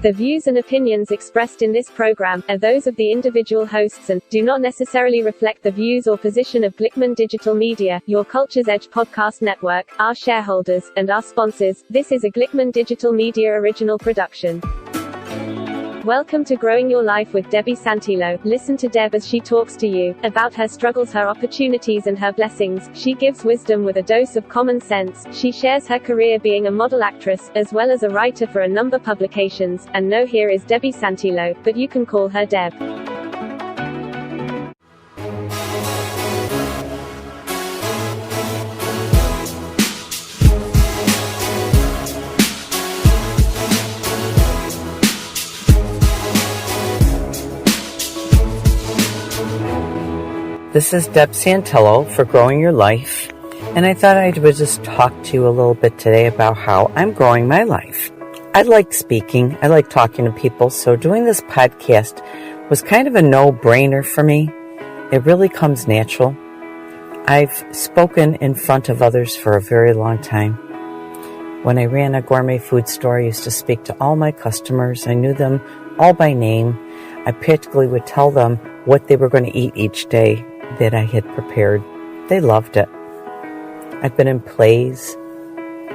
The views and opinions expressed in this program are those of the individual hosts and do not necessarily reflect the views or position of Glickman Digital Media, Your Culture's Edge Podcast Network, our shareholders, and our sponsors. This is a Glickman Digital Media original production. Welcome to Growing Your Life with Debbie Santillo. Listen to Deb as she talks to you about her struggles, her opportunities, and her blessings. She gives wisdom with a dose of common sense. She shares her career being a model actress, as well as a writer for a number of publications. And no, here is Debbie Santillo, but you can call her Deb. This is Deb Santillo for Growing Your Life, and I thought I would just talk to you a little bit today about how I'm growing my life. I like speaking, I like talking to people, so doing this podcast was kind of a no-brainer for me. It really comes natural. I've spoken in front of others for a very long time. When I ran a gourmet food store, I used to speak to all my customers. I knew them all by name. I practically would tell them what they were going to eat each day that I had prepared. They loved it. I've been in plays.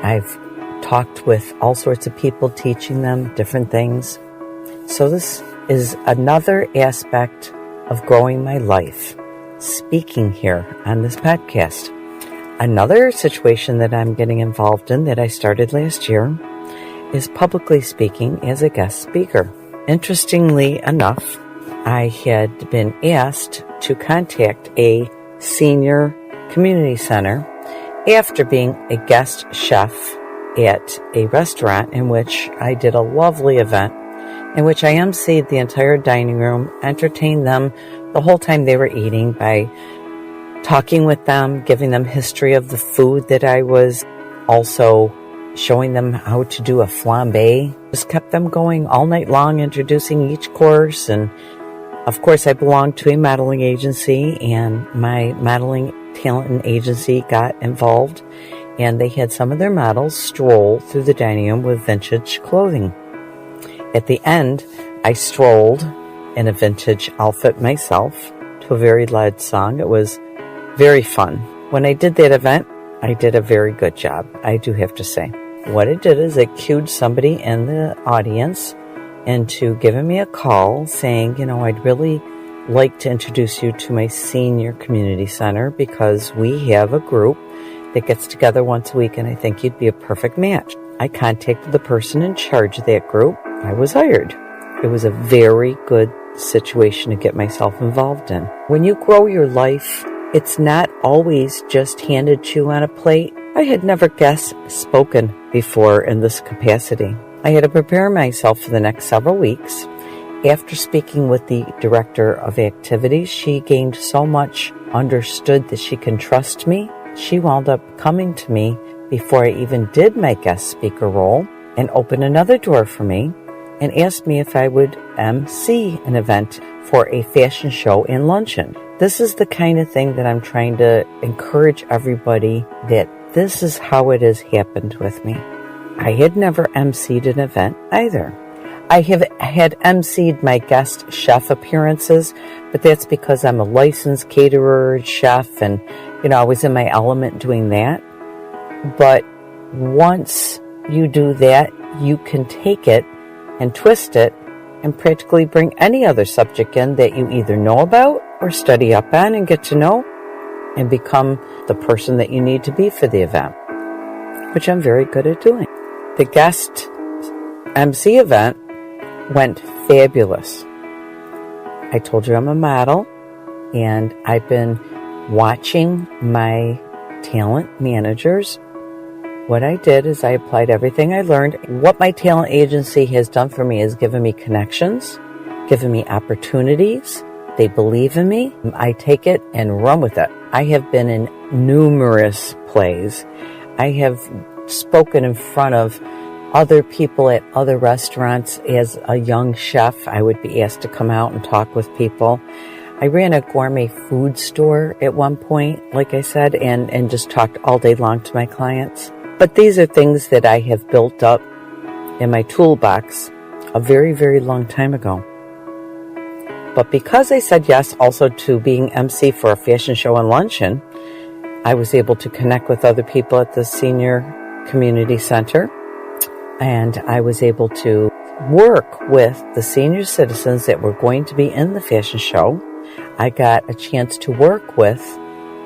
I've talked with all sorts of people, teaching them different things. So this is another aspect of growing my life, speaking here on this podcast. Another situation that I'm getting involved in that I started last year is publicly speaking as a guest speaker. Interestingly enough, I had been asked to contact a senior community center after being a guest chef at a restaurant in which I did a lovely event in which I emceed the entire dining room, entertained them the whole time they were eating by talking with them, giving them history of the food that I was, also showing them how to do a flambe. Just kept them going all night long, introducing each course. And of course, I belong to a modeling agency, and my modeling talent and agency got involved, and they had some of their models stroll through the dining room with vintage clothing. At the end, I strolled in a vintage outfit myself to a very loud song. It was very fun. When I did that event, I did a very good job, I do have to say. What I did is I cued somebody in the audience into giving me a call saying, I'd really like to introduce you to my senior community center because we have a group that gets together once a week and I think you'd be a perfect match. I contacted the person in charge of that group. I was hired. It was a very good situation to get myself involved in. When you grow your life, it's not always just handed to you on a plate. I had never guest spoken before in this capacity. I had to prepare myself for the next several weeks. After speaking with the director of activities, she gained so much, understood that she can trust me. She wound up coming to me before I even did my guest speaker role and opened another door for me and asked me if I would MC an event for a fashion show and luncheon. This is the kind of thing that I'm trying to encourage everybody that this is how it has happened with me. I had never emceed an event either. I have had emceed my guest chef appearances, but that's because I'm a licensed caterer, chef, and, I was in my element doing that. But once you do that, you can take it and twist it and practically bring any other subject in that you either know about or study up on and get to know and become the person that you need to be for the event, which I'm very good at doing. The guest MC event went fabulous. I told you I'm a model, and I've been watching my talent managers. What I did is I applied everything I learned. What my talent agency has done for me is given me connections, given me opportunities. They believe in me. I take it and run with it. I have been in numerous plays. I have spoken in front of other people at other restaurants. As a young chef, I would be asked to come out and talk with people. I ran a gourmet food store at one point, like I said, and just talked all day long to my clients. But these are things that I have built up in my toolbox a very, very long time ago. But because I said yes also to being MC for a fashion show and luncheon, I was able to connect with other people at the Senior Community Center, and I was able to work with the senior citizens that were going to be in the fashion show. I got a chance to work with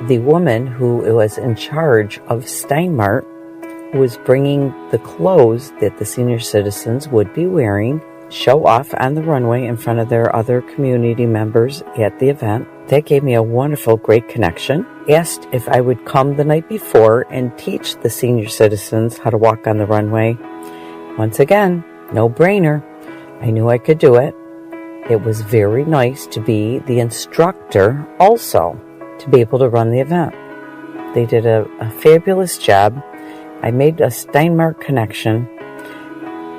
the woman who was in charge of Steinmart, who was bringing the clothes that the senior citizens would be wearing, show off on the runway in front of their other community members at the event. That gave me a wonderful, great connection. Asked if I would come the night before and teach the senior citizens how to walk on the runway. Once again, no brainer. I knew I could do it. It was very nice to be the instructor also, to be able to run the event. They did a fabulous job. I made a Steinmart connection.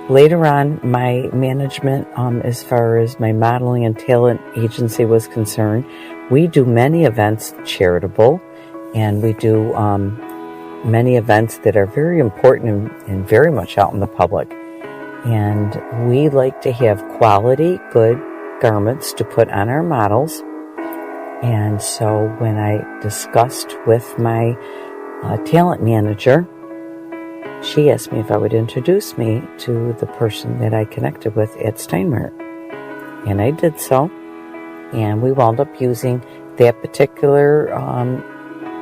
Later on, my management, as far as my modeling and talent agency was concerned, we do many events charitable, and we do many events that are very important and very much out in the public. And we like to have quality, good garments to put on our models. And so when I discussed with my talent manager, she asked me if I would introduce me to the person that I connected with at Steinmart. And I did so. And we wound up using that particular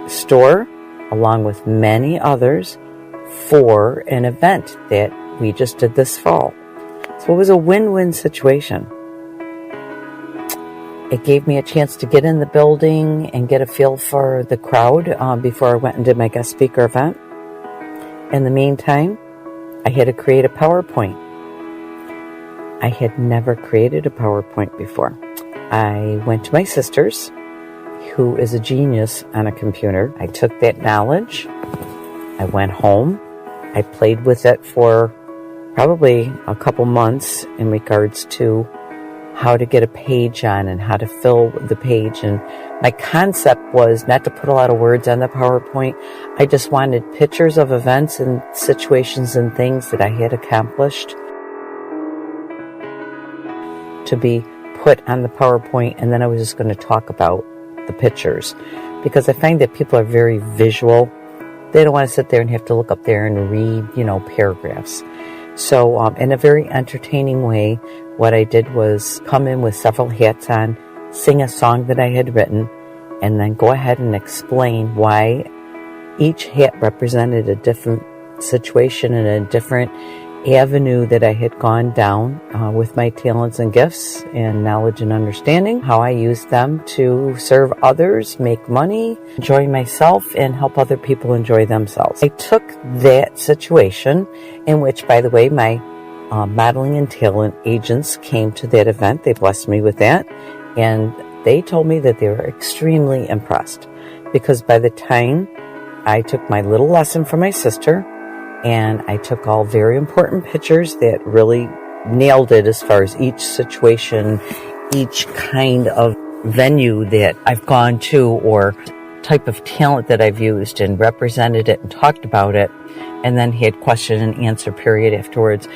store, along with many others, for an event that we just did this fall. So it was a win-win situation. It gave me a chance to get in the building and get a feel for the crowd before I went and did my guest speaker event. In the meantime, I had to create a PowerPoint. I had never created a PowerPoint before. I went to my sister's, who is a genius on a computer. I took that knowledge. I went home. I played with it for probably a couple months in regards to how to get a page on and how to fill the page. And my concept was not to put a lot of words on the PowerPoint. I just wanted pictures of events and situations and things that I had accomplished to be put on the PowerPoint, and then I was just going to talk about the pictures, because I find that people are very visual. They don't want to sit there and have to look up there and read, paragraphs. So in a very entertaining way, what I did was come in with several hats on, sing a song that I had written, and then go ahead and explain why each hat represented a different situation and a different avenue that I had gone down with my talents and gifts and knowledge and understanding, how I used them to serve others, make money, enjoy myself, and help other people enjoy themselves. I took that situation, in which, by the way, my modeling and talent agents came to that event. They blessed me with that, and they told me that they were extremely impressed, because by the time I took my little lesson from my sister, and I took all very important pictures that really nailed it as far as each situation, each kind of venue that I've gone to or type of talent that I've used, and represented it and talked about it, and then had question and answer period afterwards.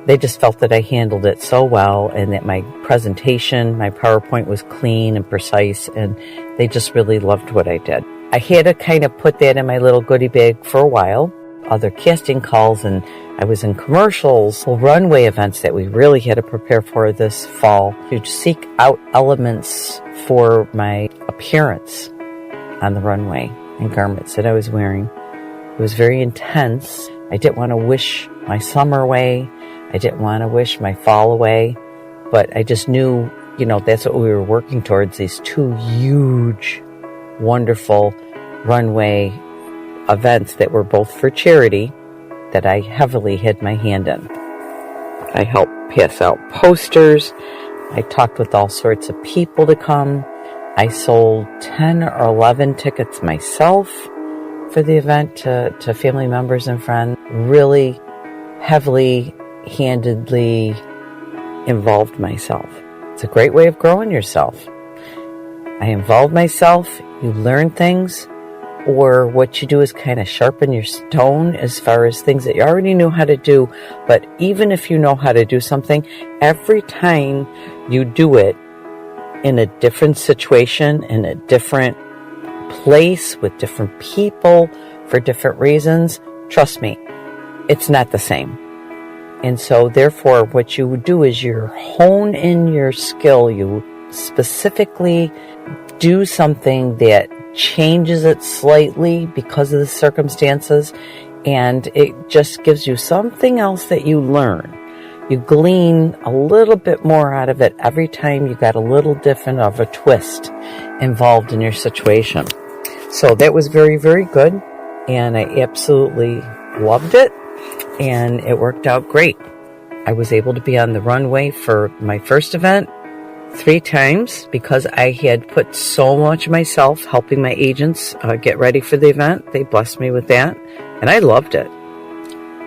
They just felt that I handled it so well, and that my presentation, my PowerPoint was clean and precise, and they just really loved what I did. I had to kind of put that in my little goodie bag for a while. Other casting calls, and I was in commercials, runway events that we really had to prepare for this fall, to seek out elements for my appearance on the runway and garments that I was wearing. It was very intense. I didn't want to wish my summer away. I didn't want to wish my fall away, but I just knew, that's what we were working towards, these two huge, wonderful runway events that were both for charity that I heavily had my hand in. I helped pass out posters. I talked with all sorts of people to come. I sold 10 or 11 tickets myself for the event to family members and friends. Really heavily, handedly involved myself. It's a great way of growing yourself. I involved myself. You learn things. or what you do is kind of sharpen your stone as far as things that you already knew how to do. But even if you know how to do something, every time you do it in a different situation, in a different place, with different people, for different reasons, trust me, it's not the same. And so therefore, what you would do is you hone in your skill. You specifically do something that changes it slightly because of the circumstances, and it just gives you something else that you learn. You glean a little bit more out of it every time you got a little different of a twist involved in your situation. So that was very, very good, and I absolutely loved it, and it worked out great. I was able to be on the runway for my first event 3 times because I had put so much of myself helping my agents get ready for the event. They blessed me with that, and I loved it.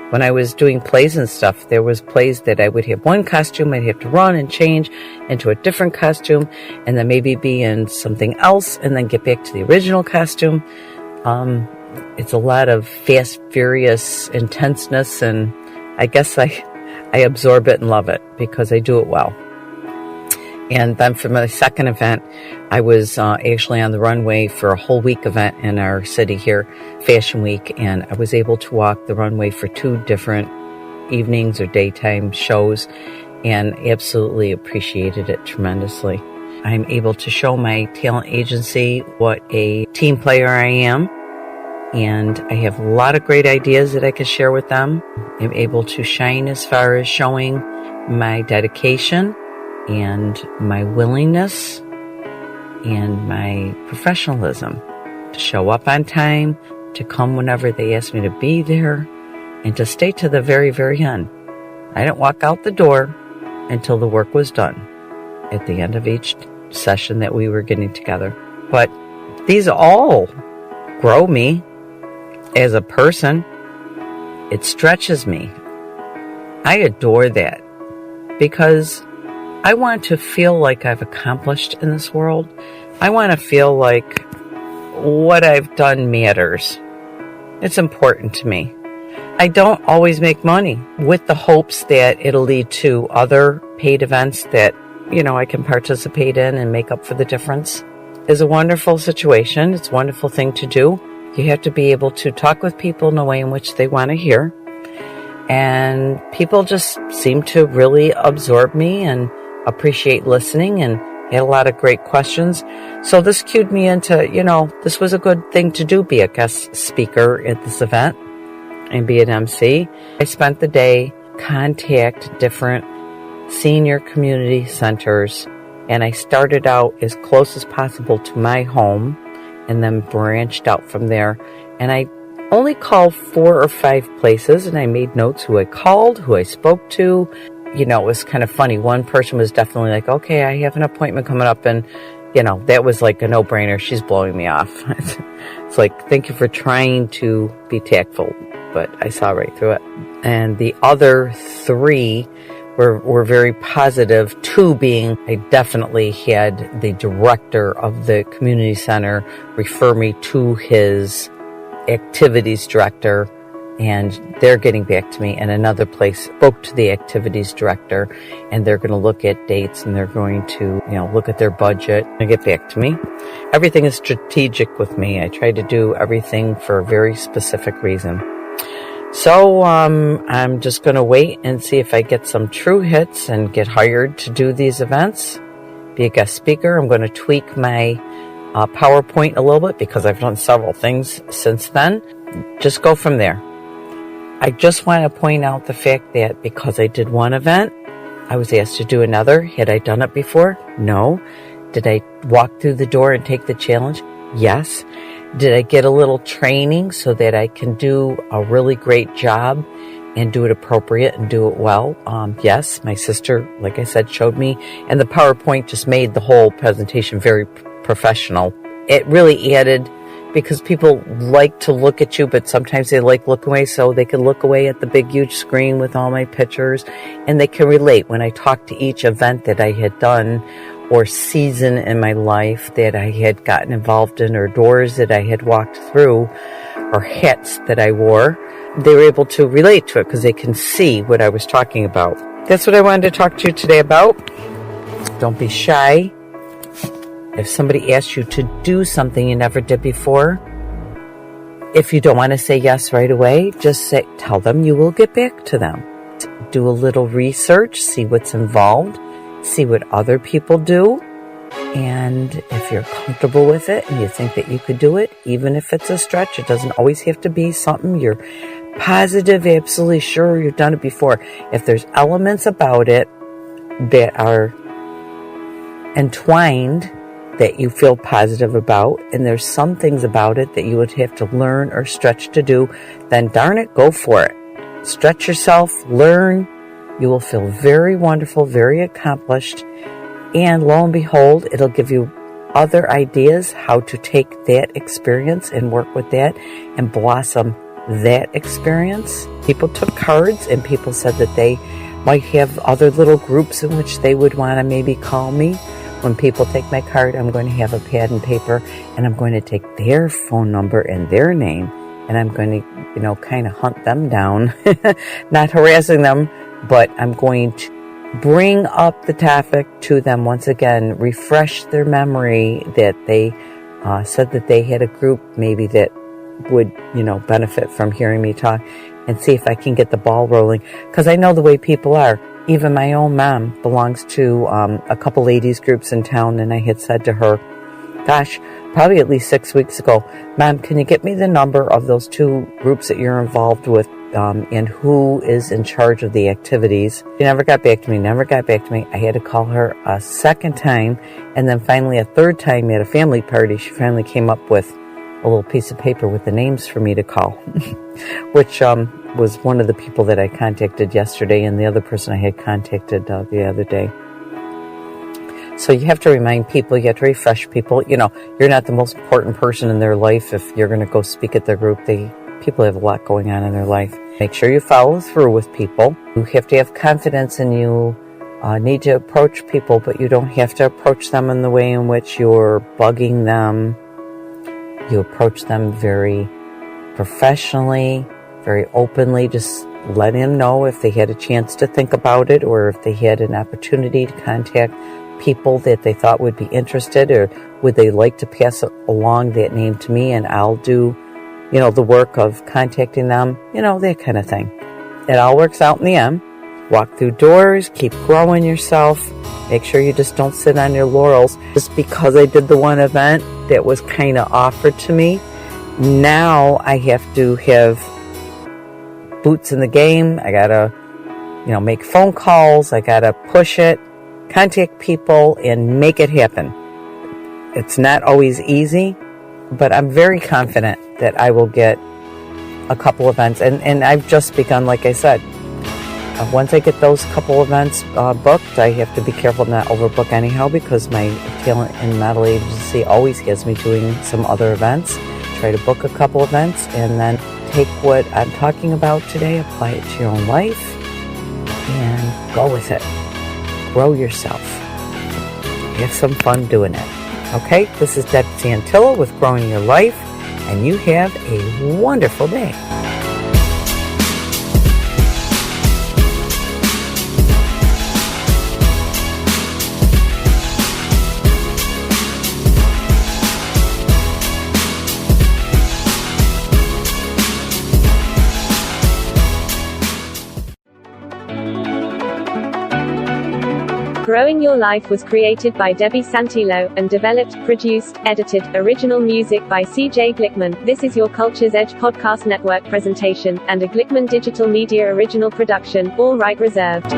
When I was doing plays and stuff, there was plays that I would have one costume, I'd have to run and change into a different costume, and then maybe be in something else, and then get back to the original costume. It's a lot of fast, furious intenseness, and I guess I absorb it and love it because I do it well. And then for my second event, I was actually on the runway for a whole week event in our city here, Fashion Week, and I was able to walk the runway for 2 different evenings or daytime shows, and absolutely appreciated it tremendously. I'm able to show my talent agency what a team player I am, and I have a lot of great ideas that I can share with them. I'm able to shine as far as showing my dedication and my willingness and my professionalism to show up on time, to come whenever they ask me to be there, and to stay to the very, very end. I didn't walk out the door until the work was done at the end of each session that we were getting together. But these all grow me as a person. It stretches me. I adore that because I want to feel like I've accomplished in this world. I want to feel like what I've done matters. It's important to me. I don't always make money, with the hopes that it'll lead to other paid events that, I can participate in and make up for the difference. It's a wonderful situation. It's a wonderful thing to do. You have to be able to talk with people in a way in which they want to hear. And people just seem to really absorb me and appreciate listening, and had a lot of great questions. So this cued me into, this was a good thing to do, be a guest speaker at this event and be an MC. I spent the day contact different senior community centers, and I started out as close as possible to my home and then branched out from there. And I only called 4 or 5 places, and I made notes who I called, who I spoke to. It was kind of funny. One person was definitely like, okay, I have an appointment coming up, and that was like a no-brainer. She's blowing me off. It's like, thank you for trying to be tactful, but I saw right through it. And the other 3 were very positive, 2 being I definitely had the director of the community center refer me to his activities director, and they're getting back to me. And another place spoke to the activities director, and they're going to look at dates, and they're going to, look at their budget and get back to me. Everything is strategic with me. I try to do everything for a very specific reason. So I'm just going to wait and see if I get some true hits and get hired to do these events, be a guest speaker. I'm going to tweak my PowerPoint a little bit because I've done several things since then. Just go from there. I just want to point out the fact that because I did one event, I was asked to do another. Had I done it before? No. Did I walk through the door and take the challenge? Yes. Did I get a little training so that I can do a really great job and do it appropriate and do it well? Yes. My sister, like I said, showed me, and the PowerPoint just made the whole presentation very professional. It really added, because people like to look at you, but sometimes they like look away, so they can look away at the big, huge screen with all my pictures, and they can relate. When I talked to each event that I had done or season in my life that I had gotten involved in, or doors that I had walked through, or hats that I wore, they were able to relate to it because they can see what I was talking about. That's what I wanted to talk to you today about. Don't be shy. If somebody asks you to do something you never did before, if you don't want to say yes right away, just tell them you will get back to them. Do a little research, see what's involved, see what other people do, and if you're comfortable with it and you think that you could do it, even if it's a stretch, it doesn't always have to be something you're positive, absolutely sure you've done it before. If there's elements about it that are entwined that you feel positive about, and there's some things about it that you would have to learn or stretch to do, then darn it, go for it. Stretch yourself, learn. You will feel very wonderful, very accomplished, and lo and behold, it'll give you other ideas how to take that experience and work with that and blossom that experience. People took cards and people said that they might have other little groups in which they would want to maybe call me. When people take my card, I'm going to have a pad and paper, and I'm going to take their phone number and their name, and I'm going to, kind of hunt them down, not harassing them, but I'm going to bring up the topic to them once again, refresh their memory that they said that they had a group maybe that would, benefit from hearing me talk, and see if I can get the ball rolling, because I know the way people are. Even my own mom belongs to a couple ladies groups in town, and I had said to her, gosh, probably at least 6 weeks ago, Mom, can you get me the number of those 2 groups that you're involved with and who is in charge of the activities? She never got back to me. I had to call her a second time, and then finally a third time at a family party, she finally came up with a little piece of paper with the names for me to call, which was one of the people that I contacted yesterday and the other person I had contacted the other day. So you have to remind people, you have to refresh people. You're not the most important person in their life if you're going to go speak at their group. People have a lot going on in their life. Make sure you follow through with people. You have to have confidence, and you need to approach people, but you don't have to approach them in the way in which you're bugging them. You approach them very professionally, very openly. Just let them know if they had a chance to think about it, or if they had an opportunity to contact people that they thought would be interested, or would they like to pass along that name to me, and I'll do, the work of contacting them, that kind of thing. It all works out in the end. Walk through doors, keep growing yourself. Make sure you just don't sit on your laurels. Just because I did the one event that was kind of offered to me, now I have to have boots in the game. I gotta, make phone calls. I gotta push it, contact people, and make it happen. It's not always easy, but I'm very confident that I will get a couple events. And I've just begun, like I said. Once I get those couple events booked, I have to be careful not overbook anyhow, because my talent and model agency always has me doing some other events. Try to book a couple events, and then take what I'm talking about today, apply it to your own life, and go with it. Grow yourself. Have some fun doing it. Okay, this is Deb Santilla with Growing Your Life, and you have a wonderful day. Growing Your Life was created by Debbie Santillo, and developed, produced, edited, original music by CJ Glickman. This is Your Culture's Edge Podcast Network presentation, and a Glickman Digital Media original production, all right reserved.